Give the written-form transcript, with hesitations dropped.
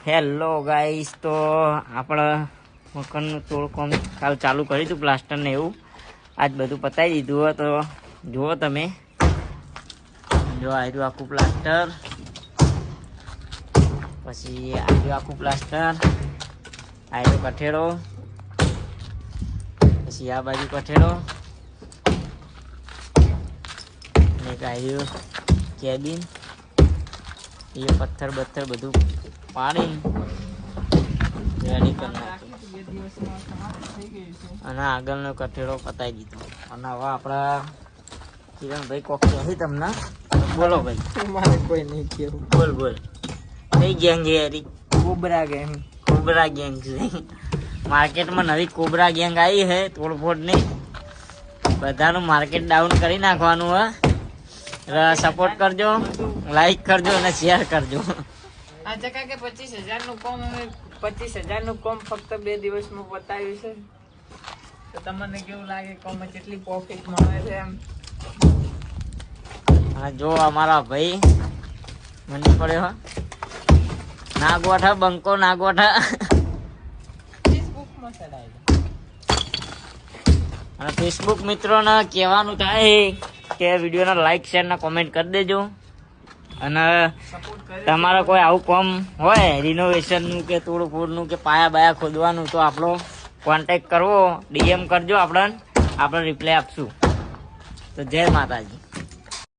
Hello guys, તો આપણે મકાનનું થોડું કામ કાલ ચાલુ કર્યું હતું, પ્લાસ્ટર ને એવું. આજ બધું પતાવી દીધું હોય તો જુઓ તમે. જો આવ્યું આખું પ્લાસ્ટર, પછી આવ્યું આખું પ્લાસ્ટર, આવ્યો કઠેડો, પછી આ બાજુ કઠેડો, અને એક આવ્યું કેબિન. એ પથ્થર બથ્થર બધું પાડી રેડી કરી નાખ્યું, અને આગળનો કઠેડો પતાવી દીધો. અને હવે આપણા કિરણભાઈ કોક કહે તમને, બોલો ભાઈ. મારે કોઈ નહીં કેવું. બોલ બોલ. કઈ ગેંગ છે યારી? Cobra gang. કોબરા ગેંગ છે. માર્કેટમાં નવી કોબરા ગેંગ આવી છે, તોડફોડ નહીં. બધાનું માર્કેટ ડાઉન કરી નાખવાનું હે. સપોર્ટ કરજો, લાઈક કરજો અને શેર કરજો. આ ચકા કે 25,000 નું કોમ, અમે 25,000 નું કોમ ફક્ત 2 દિવસમાં પતાવ્યું છે. તો તમને કેવું લાગે કોમ કેટલી પ્રોફિટ મળે છે એમ? અને જો અમારા ભાઈ મને પડ્યો ના ગોઠા, બંકો ના ગોઠા. ફેસબુકમાં ચડાવી અને ફેસબુક મિત્રોને કહેવાનું થાય કે વિડીયોને લાઈક શેર ને કોમેન્ટ કરી દેજો. અને તમારે કોઈ આવું કામ હોય રિનોવેશનનું કે તોડફોડનું કે પાયા બાયા ખોદવાનું, તો આપણો કોન્ટેક્ટ કરવો, ડીએમ કરજો, આપણે રિપ્લાય આપશું. તો જય માતાજી.